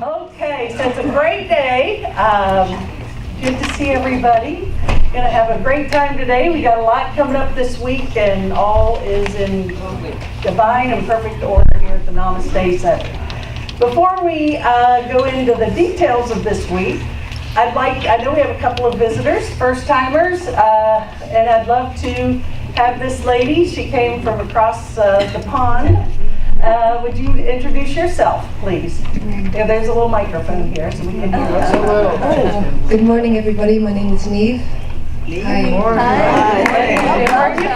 Okay, so it's a great day. Good to see everybody. Gonna have a great time today. We got a lot coming up this week, and all is in divine and perfect order here at the Namaste Center. Before we go into the details of this week, I know we have a couple of visitors, first timers, and I'd love to have this lady. She came from across the pond. Would you introduce yourself, please? Yeah, there's a little microphone here, so we can hear what's Hello. Good morning, everybody. My name is Neve. Hi. Good morning. Hi. Where are you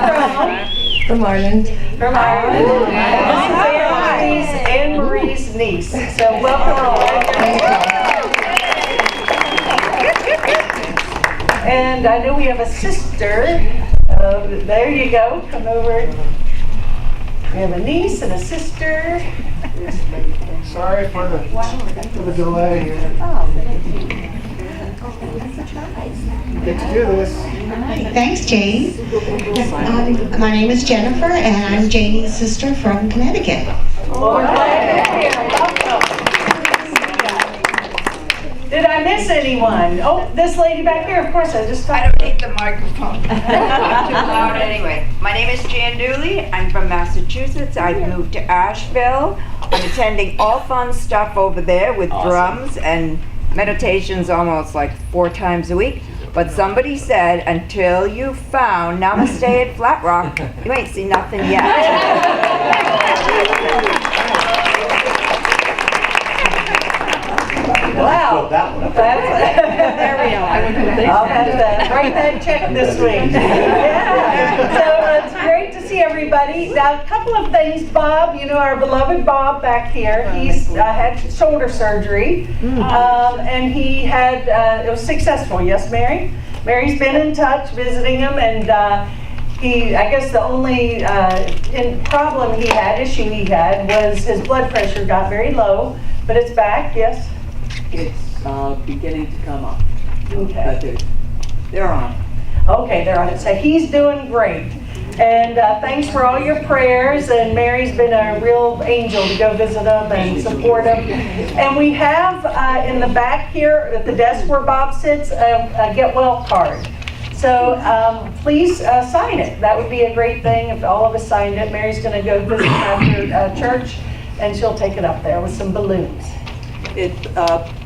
from? From Ireland. From Ireland. This is Anne Marie's niece. So welcome. And I know we have a sister. There you go. Come over. We have a niece and a sister. Sorry for the delay here. Get to do this. Thanks, Jane. My name is Jennifer, and I'm Janie's sister from Connecticut. Well, we're glad you're here. Welcome. Did I miss anyone? Oh, this lady back here, of course, I don't need the microphone. Too loud anyway. My name is Jan Dooley. I'm from Massachusetts. I moved to Asheville. I'm attending all fun stuff over there with drums and meditations almost like 4 times a week. But somebody said, until you found Namaste at Flat Rock, you ain't seen nothing yet. Wow. There we are. I'll have to write that check this week. Yeah. So it's great to see everybody. Now, a couple of things. Bob, you know, our beloved Bob back here, he's had shoulder surgery. And he had, it was successful. Yes, Mary? Mary's been in touch, visiting him, and I guess the only problem he had, issue he had, was his blood pressure got very low, but it's back, yes? It's beginning to come up. Okay. But they're on. Okay, they're on it. So he's doing great. And thanks for all your prayers. And Mary's been a real angel to go visit him and support him. And we have in the back here at the desk where Bob sits a Get Well card. So please sign it. That would be a great thing if all of us signed it. Mary's going to go visit after church, and she'll take it up there with some balloons.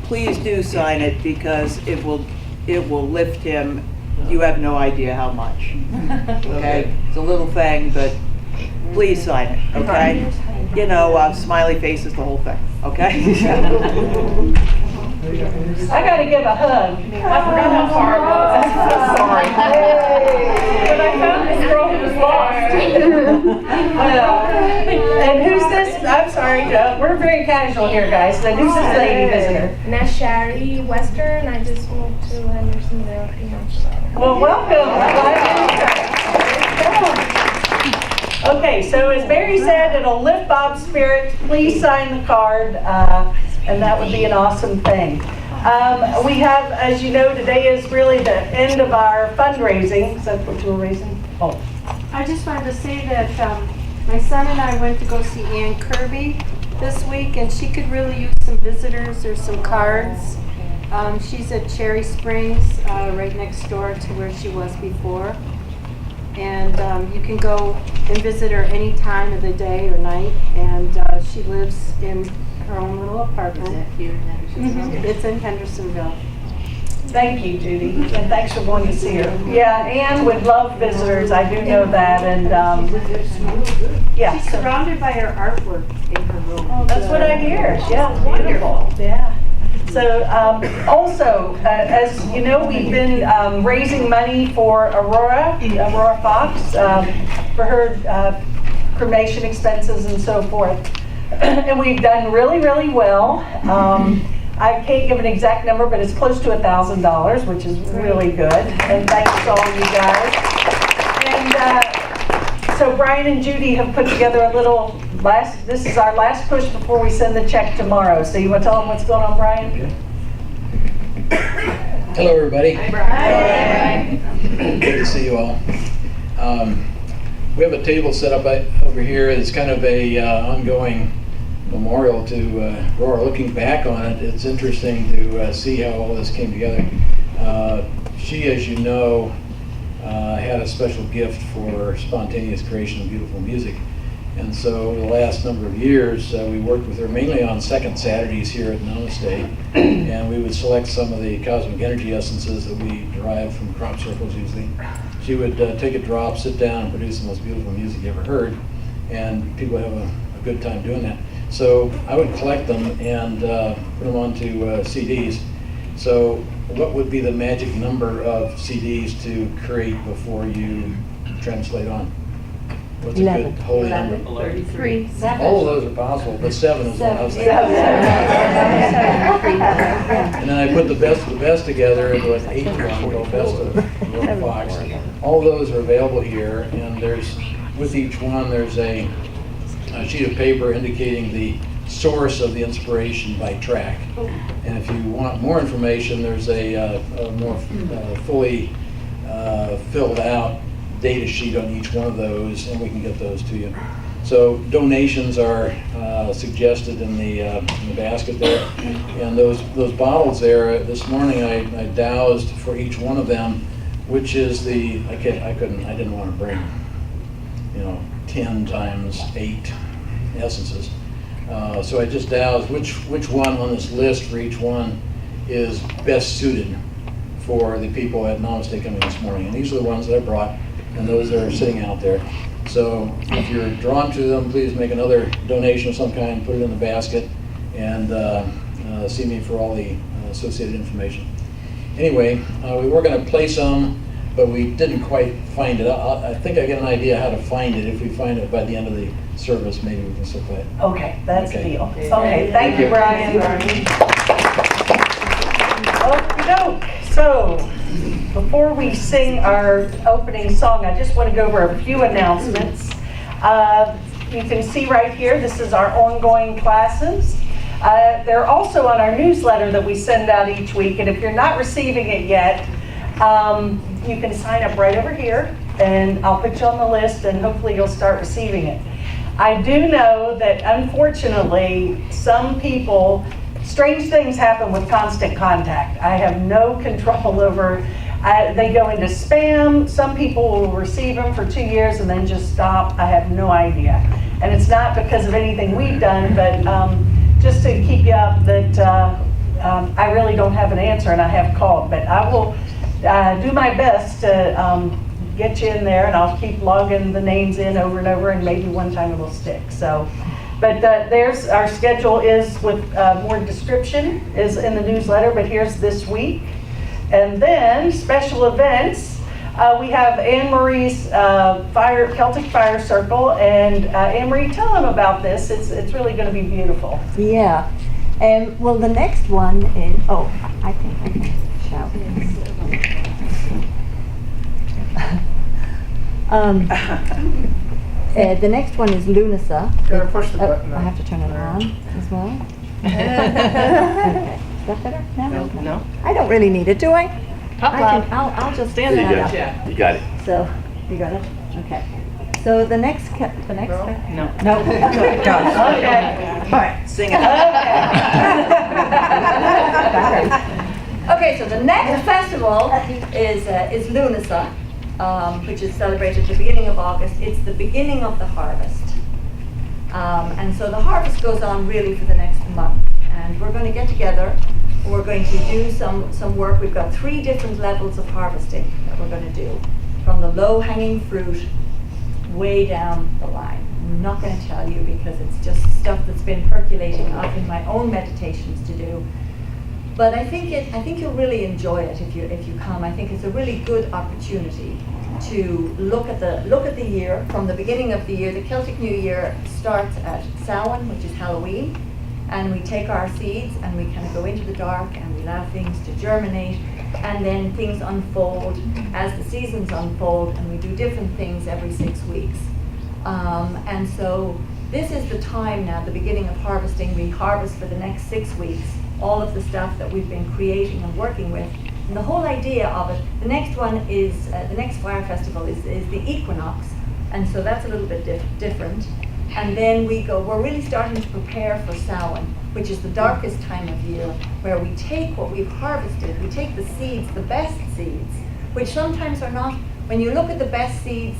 Please do sign it because it will lift him. You have no idea how much. Okay, it's a little thing, but please sign it. Okay, you know, smiley faces, the whole thing. Okay. I got to give a hug. I forgot how far it was. I'm so sorry. But I found this girl who was lost. And who's this? I'm sorry, we're very casual here, guys. So who's this lady visitor? Nashari Western. I just moved to Hendersonville. Well, welcome. Okay, so as Mary said, it'll lift Bob's spirits. Please sign the card. And that would be an awesome thing. We have, as you know, today is really the end of our fundraising. Is that what you were raising? Oh. I just wanted to say that my son and I went to go see Ann Kirby this week, and she could really use some visitors. There's some cards. She's at Cherry Springs, right next door to where she was before. And you can go and visit her any time of the day or night. And she lives in her own little apartment. Is that here in Hendersonville? It's in Hendersonville. Thank you, Judy, and thanks for going to see her. Yeah, Anne would love visitors, I do know that, and yeah. She's surrounded by her artwork in her room. That's what I hear. Yeah, wonderful. Yeah. So also, as you know, we've been raising money for Aurora Fox, for her cremation expenses and so forth. And we've done really, really well. I can't give an exact number, but it's close to $1,000, which is really good. And thanks to all you guys. And so Brian and Judy have put together a little this is our last push before we send the check tomorrow. So you want to tell them what's going on, Brian? Hello, everybody. Hi, Brian. Good to see you all. We have a table set up over here. It's kind of a ongoing memorial to Roar. Looking back on it, it's interesting to see how all this came together. She, as you know, had a special gift for spontaneous creation of beautiful music. And so the last number of years, we worked with her mainly on second Saturdays here at Namaste, and we would select some of the cosmic energy essences that we derive from crop circles usually. She would take a drop, sit down, and produce the most beautiful music you ever heard, and people have a good time doing that. So I would collect them and put them onto CDs. So what would be the magic number of CDs to create before you translate on? What's a good holy number? 33. All of those are possible, but 7 is what I was thinking. And then I put the best of the best together into an 8 drum called Best of Roar Fox. All those are available here, and there's, with each one, there's a sheet of paper indicating the source of the inspiration by track. And if you want more information, there's a more fully filled out data sheet on each one of those, and we can get those to you. So donations are suggested in the basket there, and those bottles there. This morning I dowsed for each one of them, which is the I didn't want to bring 10 times 8 essences. So I just dowsed which one on this list for each one is best suited for the people at Namaste coming this morning. And these are the ones that I brought, and those that are sitting out there. So if you're drawn to them, please make another donation of some kind, put it in the basket, and see me for all the associated information. Anyway, we were going to play some, but we didn't quite find it. I think I get an idea how to find it. If we find it by the end of the service, maybe we can still play it. Okay, that's the Okay. deal. Okay, thank you, Brian. Okey-doke. So, before we sing our opening song, I just want to go over a few announcements. You can see right here, this is our ongoing classes. They're also on our newsletter that we send out each week, and if you're not receiving it yet, you can sign up right over here, and I'll put you on the list, and hopefully you'll start receiving it. I do know that unfortunately, some people, strange things happen with Constant Contact. I have no control over, they go into spam. Some people will receive them for 2 years and then just stop. I have no idea. And it's not because of anything we've done, but just to keep you up that I really don't have an answer, and I have called. But I will do my best to get you in there, and I'll keep logging the names in over and over, and maybe one time it'll stick. So, but there's our schedule is with more description is in the newsletter, but here's this week. And then special events, we have Anne Marie's Celtic Fire Circle, and Anne Marie, tell them about this. It's really going to be beautiful. Yeah. Well, the next one is, I think I can shout. The next one is Lunasa. Gotta push the button. I have to turn it on as well. Okay. Is that better now? No. I don't really need it, do I? I'll just stand There you that go. up. You got it. So, you got it? Okay. So the next. No. No. Okay. All right. Sing it. Okay, so the next festival is Lunasa, which is celebrated at the beginning of August. It's the beginning of the harvest. And so the harvest goes on really for the next month. And we're going to get together. We're going to do some work. We've got 3 different levels of harvesting that we're going to do. From the low-hanging fruit way down the line. I'm not going to tell you because it's just stuff that's been percolating up in my own meditations to do. But I think you'll really enjoy it if you come. I think it's a really good opportunity to look at the year from the beginning of the year. The Celtic New Year starts at Samhain, which is Halloween, and we take our seeds and we kind of go into the dark and we allow things to germinate, and then things unfold as the seasons unfold, and we do different things every 6 weeks. And so this is the time now, the beginning of harvesting. We harvest for the next 6 weeks all of the stuff that we've been creating and working with. And the whole idea of it, the next one is, the next fire festival is the equinox, and so that's a little bit different. And then we're really starting to prepare for Samhain, which is the darkest time of year, where we take what we've harvested, we take the seeds, the best seeds, which sometimes are not, when you look at the best seeds,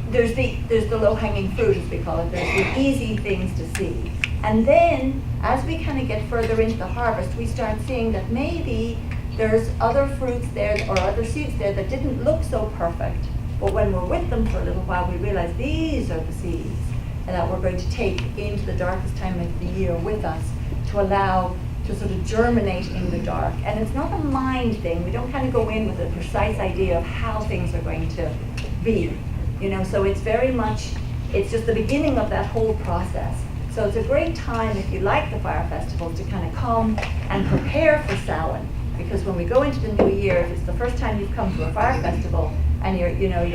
there's the low-hanging fruit, as we call it, there's the easy things to see. And then, as we kind of get further into the harvest, we start seeing that maybe there's other fruits there or other seeds there that didn't look so perfect. But when we're with them for a little while, we realize these are the seeds that we're going to take into the darkest time of the year with us to allow to sort of germinate in the dark. And it's not a mind thing. We don't kind of go in with a precise idea of how things are going to be. So it's very much, it's just the beginning of that whole process. So it's a great time, if you like the fire festivals, to kind of come and prepare for Samhain. Because when we go into the new year, if it's the first time you've come to a fire festival, and you're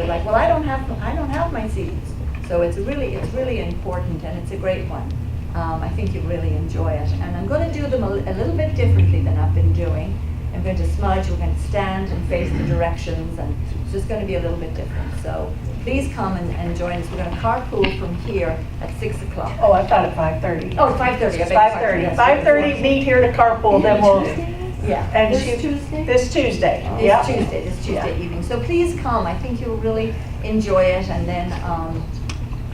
like, well, I don't have my seeds. So it's really important, and it's a great one. I think you'll really enjoy it. And I'm going to do them a little bit differently than I've been doing. I'm going to smudge, we're going to stand and face the directions, and it's just going to be a little bit different. So please come and join us. We're going to carpool from here at 6 o'clock. Oh, I thought at 5:30. Oh, 5:30. It's 5:30. 5:30, meet here to carpool, then we'll, Yeah. and This Tuesday? This Tuesday, This yeah. Tuesday evening. So please come. I think you'll really enjoy it. And then,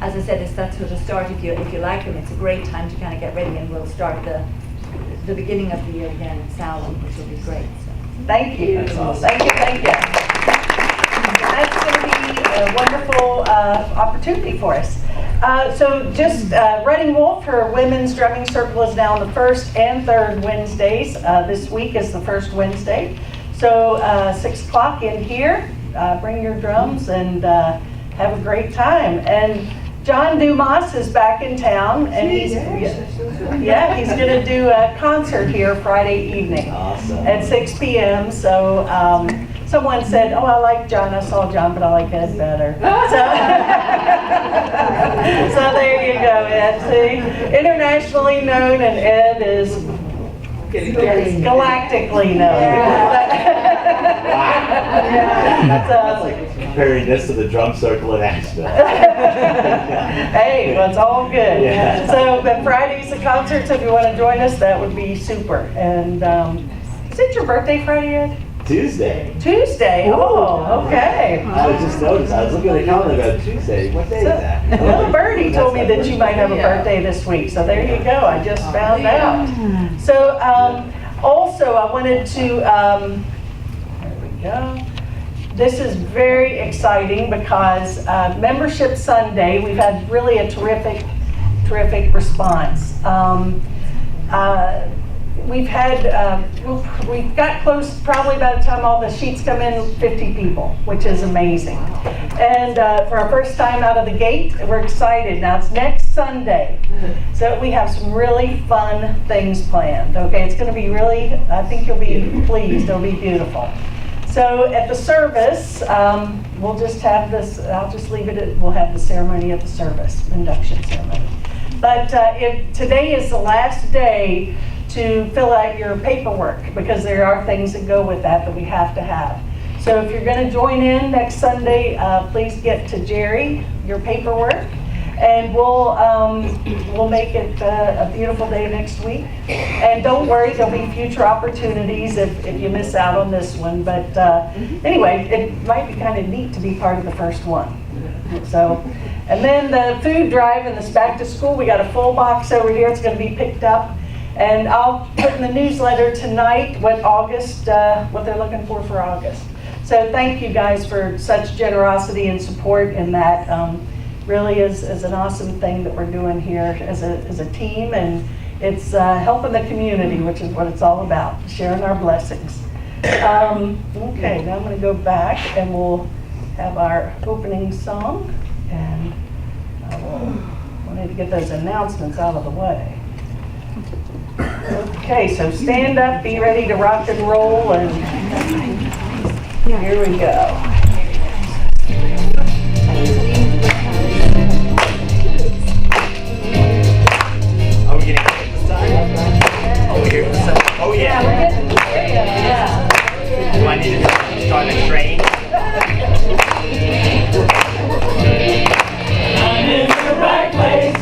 as I said, that's sort of start if you like them. It's a great time to kind of get ready, and we'll start the beginning of the year again at Samhain, which will be great. So. Thank you. Thank you. That's going to be a wonderful opportunity for us. So just Reading Wolf, her women's drumming circle is now on the first and third Wednesdays. This week is the first Wednesday. So 6 o'clock in here, bring your drums and have a great time. And John Dumas is back in town, and he's going to do a concert here Friday evening at 6 p.m. So someone said, "Oh, I like John. I saw John, but I like Ed better." So there you go, Ed. See, internationally known, and Ed is galactically known. That's like comparing this to the drum circle in Asheville. Hey, well, it's all good. Yeah. So, but Friday's the concert, so if you want to join us, that would be super. And is it your birthday Friday, Ed? Tuesday. Tuesday? Oh, okay. I just noticed. I was looking at the calendar about Tuesday. What day is that? Little Birdie told me that you might have a birthday this week, so there you go. I just found out. So, also, I wanted to, there we go. This is very exciting because Membership Sunday, we've had really a terrific response. We've got close, probably by the time all the sheets come in, 50 people, which is amazing. And for our first time out of the gate, we're excited. Now it's next Sunday, so we have some really fun things planned. Okay, it's going to be really, I think you'll be pleased, it'll be beautiful. So at the service, we'll just have this, I'll just leave it at, we'll have the ceremony at the service, induction ceremony. But if today is the last day to fill out your paperwork, because there are things that go with that we have to have. So if you're going to join in next Sunday, please get to Jerry your paperwork, and we'll make it a beautiful day next week. And don't worry, there'll be future opportunities if you miss out on this one. But anyway, it might be kind of neat to be part of the first one. So, and then the food drive and this back to school, we got a full box over here. It's going to be picked up. And I'll put in the newsletter tonight what they're looking for August. So thank you guys for such generosity and support in that. Really is an awesome thing that we're doing here as a team, and it's helping the community, which is what it's all about, sharing our blessings. Okay, now I'm going to go back and we'll have our opening song, and I need to get those announcements out of the way. Okay, so stand up, be ready to rock and roll, and here we go. Are we getting it this time? Oh, we're here this time? Oh, yeah. Do I need to start a train? I'm in the right place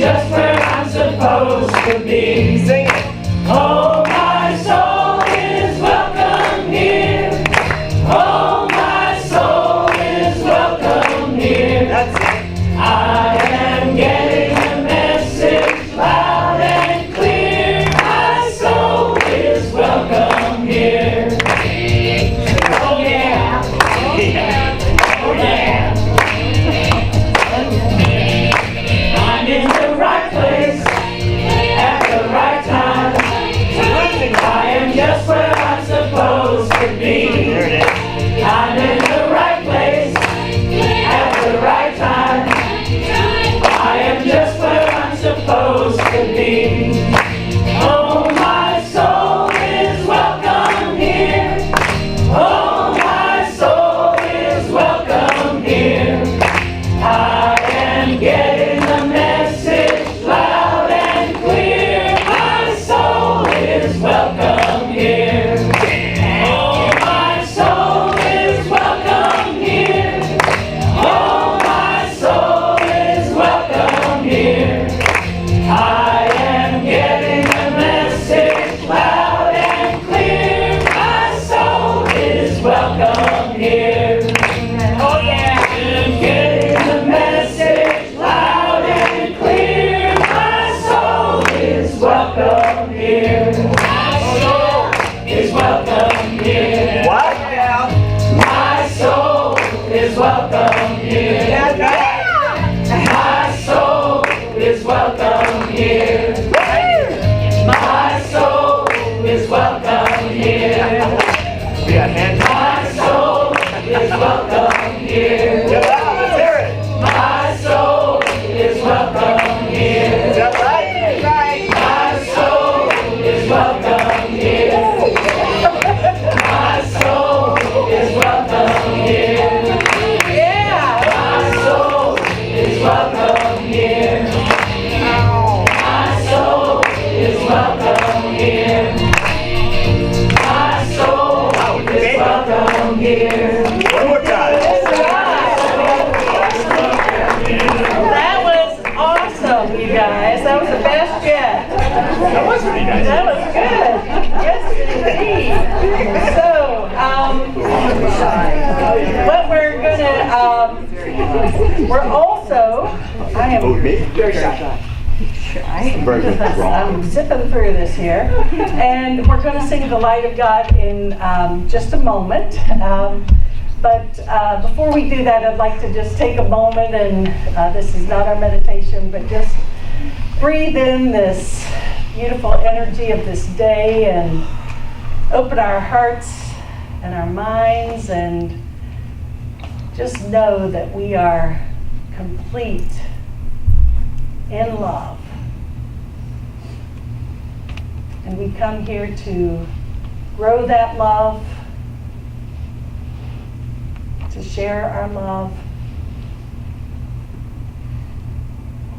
just where I'm supposed to be. Sing it. Oh, my soul is welcome here. Oh, my soul is welcome here. That's it. I am getting the message loud and clear. My soul is welcome here. Oh, yeah. Oh, yeah. Oh, yeah. I'm in the right place at the right time. I am just where I'm supposed to be. There it is. I'm in the right place at the right time. I am just where I'm supposed to be. Oh, my soul is welcome here. Oh, my soul is welcome here. I am getting the message loud and clear. My soul is welcome here. Oh, my soul is welcome here. Oh, my soul is welcome here. I am getting the message loud and clear. My soul is welcome here. Oh, yeah. I'm getting the message loud and clear. My soul is welcome here. My soul is welcome here. What? My soul is welcome here. My soul is welcome here. My soul is welcome here. We got hands. My soul is welcome here. Let's hear it. My soul is welcome here. Is that right? Right. My soul is welcome here. My soul is welcome here. Yeah. My soul is welcome here. My soul is welcome here. My soul is welcome here. One more time. That was awesome, you guys. That was the best yet. That was pretty nice. That was good. Yes, indeed. So, what we're gonna, we're also, I am very shy. I'm zipping through this here. And we're going to sing The Light of God in just a moment. But before we do that, I'd like to just take a moment, and this is not our meditation, but just breathe in this beautiful energy of this day and open our hearts and our minds and just know that we are complete in love. And we come here to grow that love, to share our love,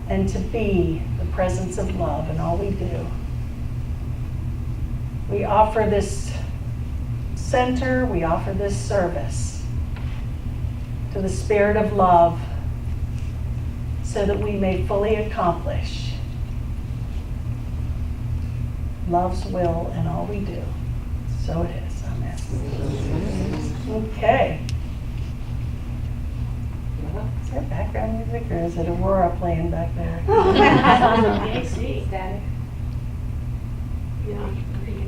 and to be the presence of love in all we do. We offer this center, we offer this service to the Spirit of love so that we may fully accomplish love's will in all we do. So it is. Amen. Okay. Is there background music or is it Aurora playing back there?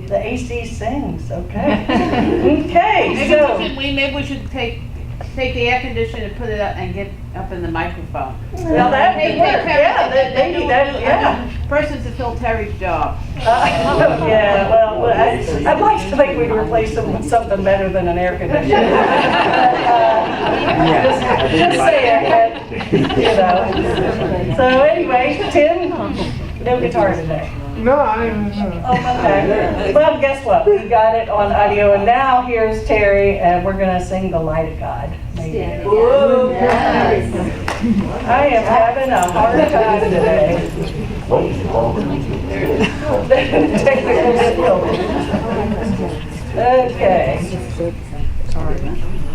The AC sings, okay. Okay, so. Maybe we should take the air conditioner and put it up and get up in the microphone. Well, that would work, yeah, maybe that, yeah. Person to fill Terry's job. Yeah, well, I'd like to think we'd replace them with something better than an air conditioner. Just saying, you know. So anyway, Tim, no guitar today. No, I didn't know. Oh, okay. Well, guess what? We got it on audio, and now here's Terry, and we're going to sing The Light of God. Maybe. I am having a hard time today. Technical difficulties. Okay.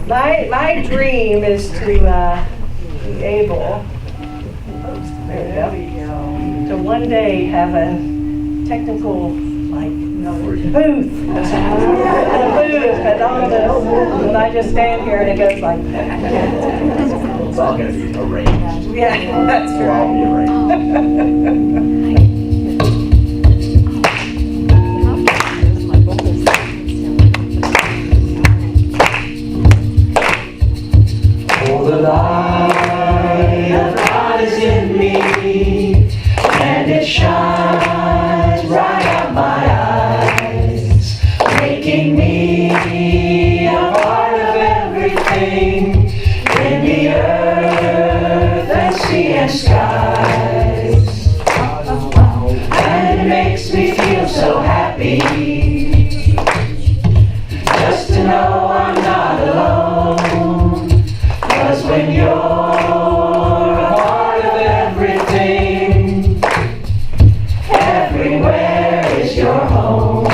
My dream is to be able. There we go. to one day have a technical, like, booth. A booth, and all this, and I just stand here and it goes like that. It's all gonna be arranged. Yeah, that's It'll all be arranged. Oh, the light of God is in me, and it shines right out my eyes, making me a part of everything in the earth and sea and skies. And it makes me feel so happy, just to know I'm not alone. 'Cause when you're a part of everything, everywhere is your home.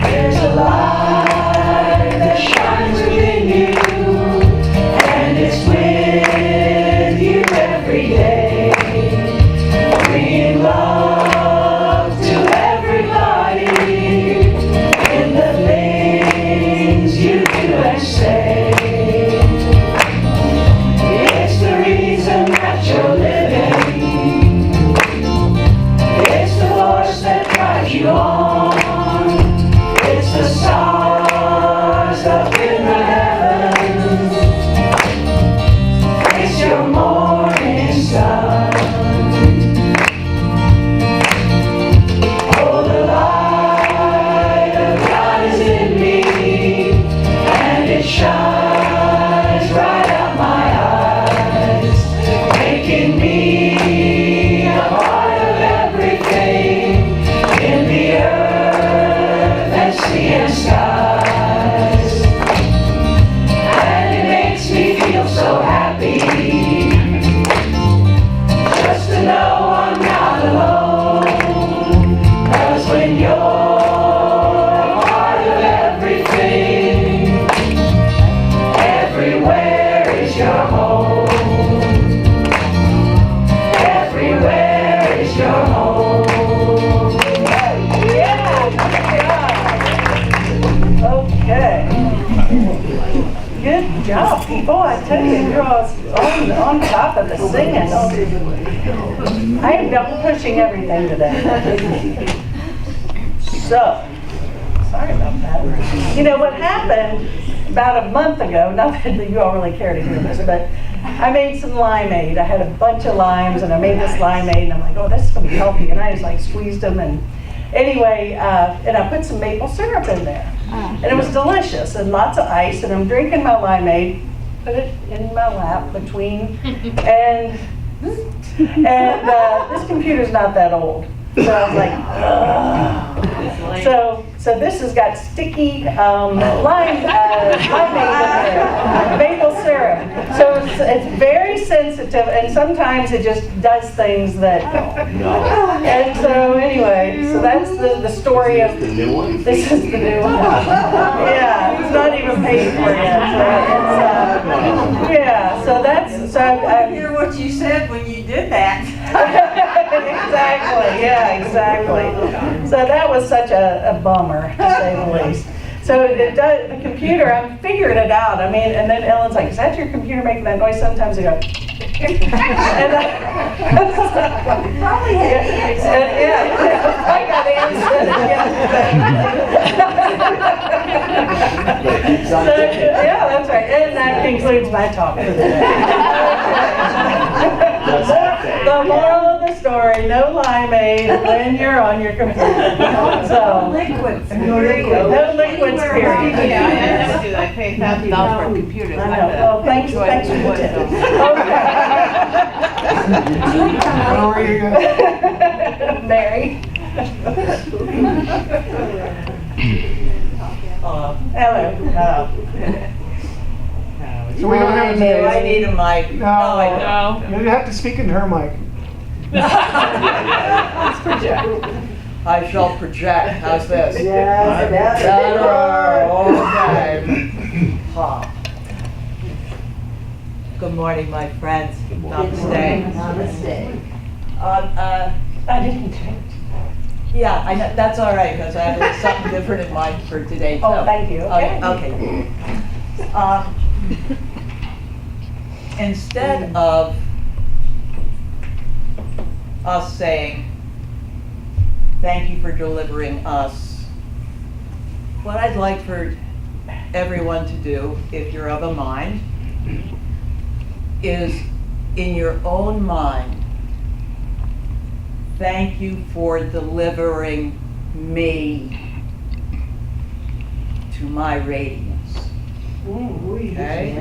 There's a light that shines within you, and it's with you every day, bringing love to everybody in the things you do and say. It's the reason that you're living. It's the force that drives you on. It's the stars up in the heavens. It's your morning sun. Oh, the light of God is in me, and it shines right out my eyes, making me a part of everything in the earth and sea and skies. And it makes me feel so happy, just to know I'm not alone. 'Cause when you're a part of everything, everywhere is your home. Everywhere is your home. Yeah, good job. Okay. Good job, people. I tell you, you're all on top of the singing. I am double pushing everything today. So, sorry about that. You know what happened about a month ago, not that you all really care to hear this, but I made some limeade. I had a bunch of limes and I made this limeade and I'm like, oh, this is gonna be healthy. And I just like squeezed them and anyway, and I put some maple syrup in there. And it was delicious and lots of ice and I'm drinking my limeade, put it in my lap between, and this computer's not that old. So I was like, ugh. So this has got sticky limeade in there, maple syrup. So it's very sensitive, and sometimes it just does things that. And so anyway, so that's the story of. The new one? This is the new one. Yeah, it's not even paid for yet. So yeah, so that's so. I Hear what you said when you did that. Exactly, yeah, exactly. So that was such a bummer, to say the least. So it does, the computer, I'm figuring it out. I mean, and then Ellen's like, is that your computer making that noise? Sometimes I go, and Probably had yeah, I got answered. Yeah, that's right. And that concludes my talk for the day. The moral of the story, no limeade when you're on your computer. So, liquids. no liquids, period. Yeah, I never do that. I pay $1,000 for a computer. I know. Well, thanks for the tip. How are you guys? Mary. Hello. So we don't have Do I need a mic? No, I don't. You have to speak into her mic. I shall project. How's this? Yes, Better. Okay. Ha. Good morning, my friends. Namaste. Namaste. I didn't do it. Yeah, I know, that's all right, because I have something different in mind for today, too. Oh, thank you, okay. Okay. Instead of us saying, thank you for delivering us, what I'd like for everyone to do, if you're of a mind, is in your own mind, thank you for delivering me to my radiance. Okay?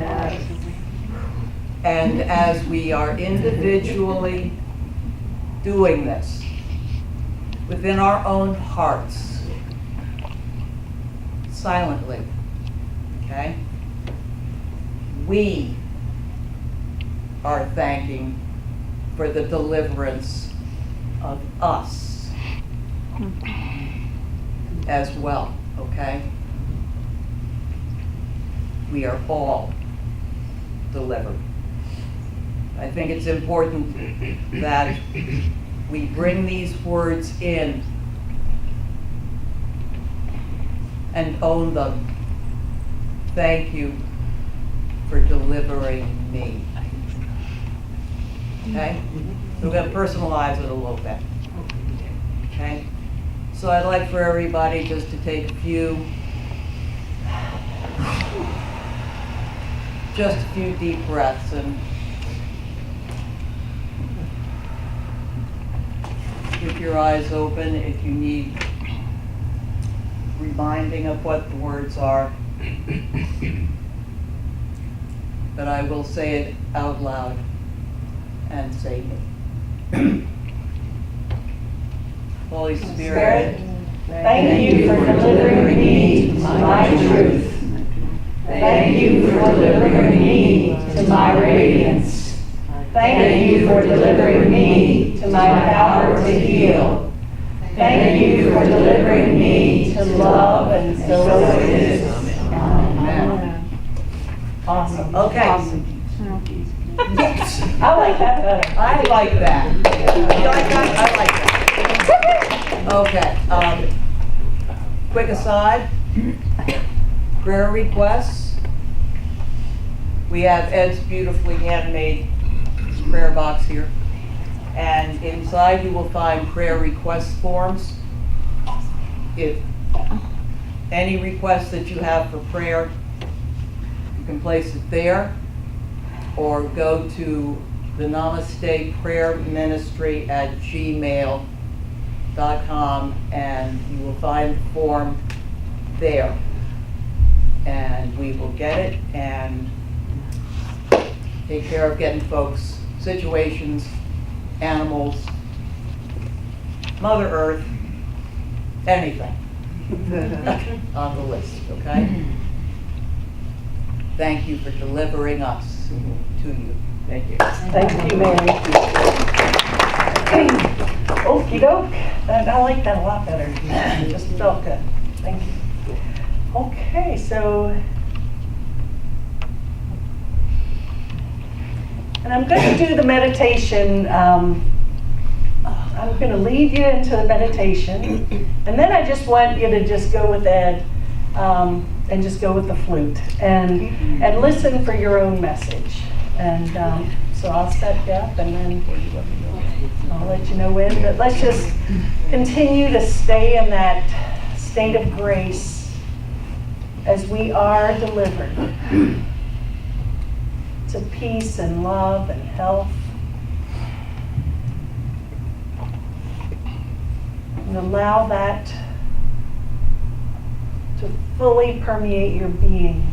And as we are individually doing this within our own hearts, silently, okay? We are thanking for the deliverance of us as well, okay? We are all delivered. I think it's important that we bring these words in and own them. Thank you for delivering me. Okay? So we're going to personalize it a little bit. Okay? So I'd like for everybody just to take a few deep breaths and keep your eyes open if you need reminding of what the words are. But I will say it out loud and say me. Holy Spirit, Thank you for delivering me to my truth. Thank you for delivering me to my radiance. Thank you for delivering me to my power to heal. Thank you for delivering me to love, and so it is. Amen. Awesome. Okay. Awesome. Yes. I like that better. I like that. You like that? I like that. Okay. Quick aside. Prayer requests. We have Ed's beautifully handmade prayer box here. And inside you will find prayer request forms. If any requests that you have for prayer, you can place it there, or go to the Namaste Prayer Ministry at gmail.com and you will find the form there. And we will get it and take care of getting folks, situations, animals, Mother Earth, anything on the list, okay? Thank you for delivering us to you. Thank you. Thank you, Mary. Okey doke. I like that a lot better. It just felt good. Thank you. Okay, so, and I'm going to do the meditation. I'm going to lead you into the meditation, and then I just want you to just go with Ed and just go with the flute and listen for your own message. And so I'll set you up, and then I'll let you know when. But let's just continue to stay in that state of grace as we are delivered to peace and love and health. And allow that to fully permeate your being,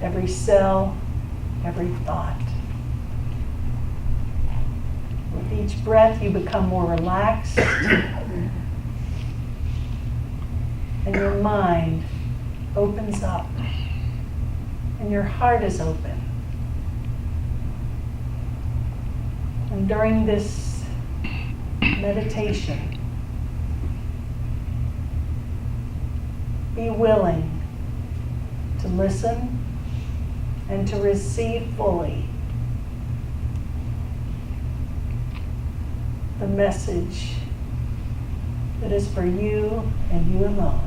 every cell, every thought. With each breath, you become more relaxed, and your mind opens up, and your heart is open. And during this meditation, be willing to listen and to receive fully the message that is for you and you alone.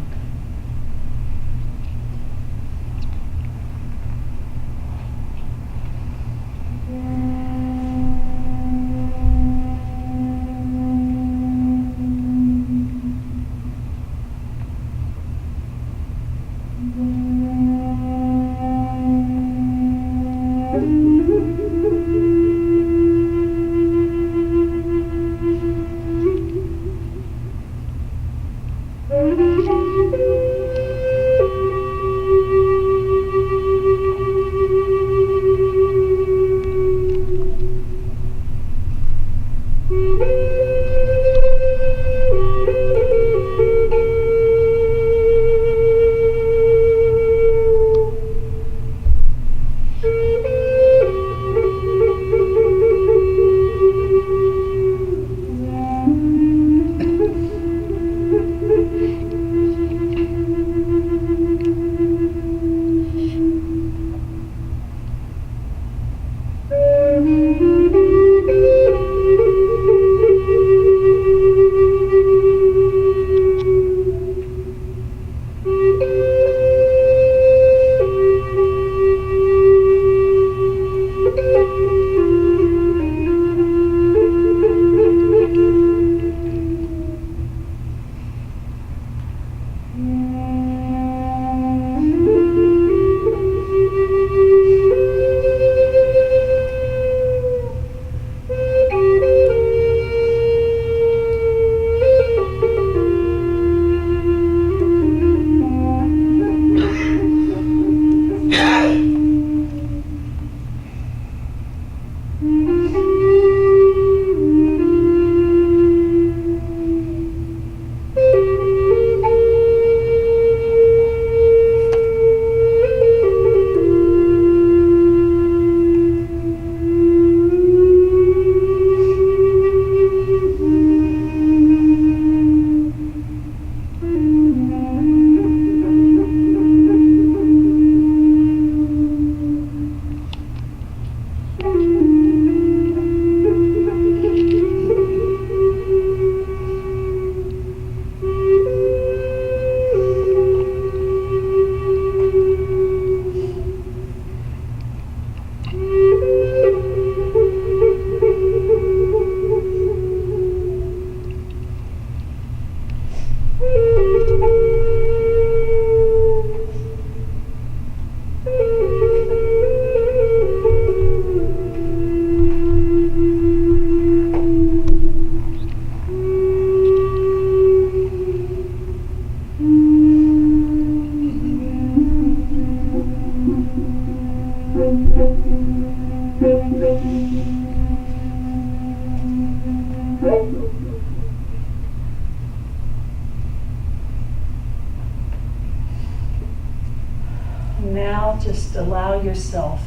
Now just allow yourself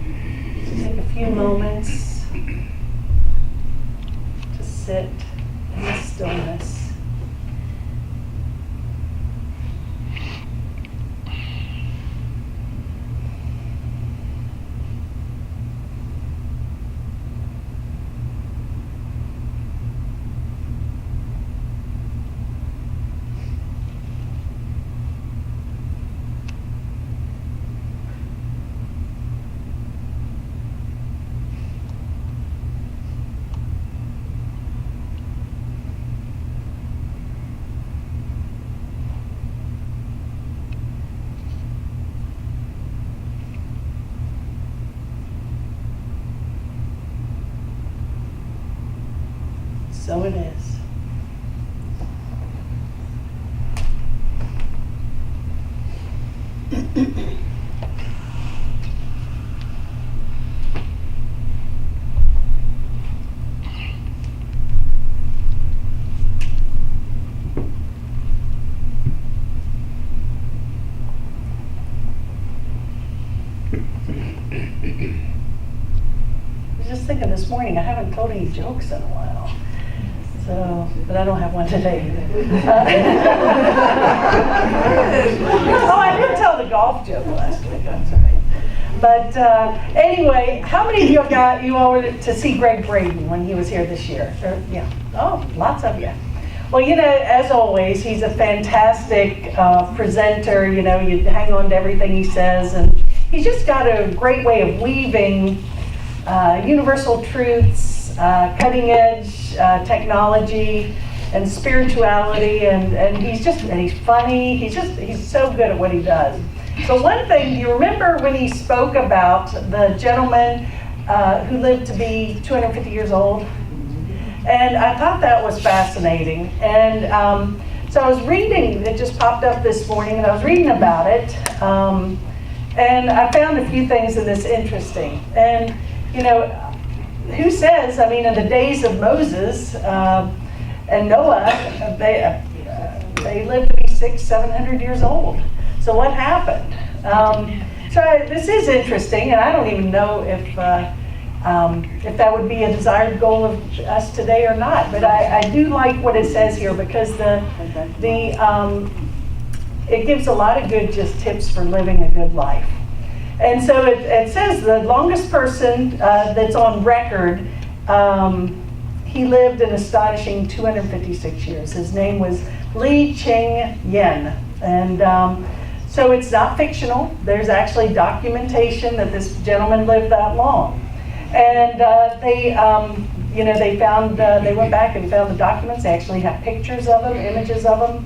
to take a few moments to sit in the stillness. So it is. I was just thinking this morning, I haven't told any jokes in a while. So, but I don't have one today either. Oh, I did tell the golf joke last week, that's right. But anyway, how many of you all were to see Greg Braden when he was here this year? Yeah. Oh, lots of you. Well, you know, as always, he's a fantastic presenter. You know, you hang on to everything he says, and he's just got a great way of weaving universal truths, cutting edge technology, and spirituality, and he's funny. He's so good at what he does. So one thing, do you remember when he spoke about the gentleman who lived to be 250 years old? And I thought that was fascinating. And so I was reading, it just popped up this morning, and I was reading about it. And I found a few things in this interesting. And, you know, who says, I mean, in the days of Moses and Noah, they lived to be 600-700 years old. So what happened? So this is interesting, and I don't even know if that would be a desired goal of us today or not. But I do like what it says here, because it gives a lot of good just tips for living a good life. And so it says the longest person that's on record, he lived an astonishing 256 years. His name was Li Ching Yen. And so it's not fictional. There's actually documentation that this gentleman lived that long. And they went back and found the documents. They actually have pictures of him, images of him.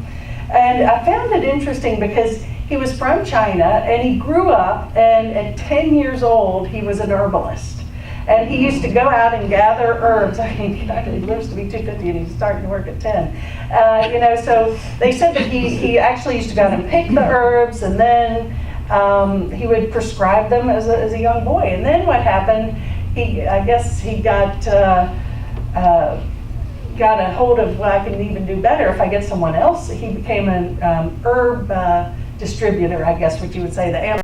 And I found it interesting because he was from China, and he grew up, and at 10 years old, he was an herbalist. And he used to go out and gather herbs. I mean, he lives to be 250, and he's starting to work at 10. So they said that he actually used to go out and pick the herbs, and then he would prescribe them as a young boy. And then what happened, I guess he got a hold of, well, I can even do better if I get someone else. He became an herb distributor, I guess what you would say, the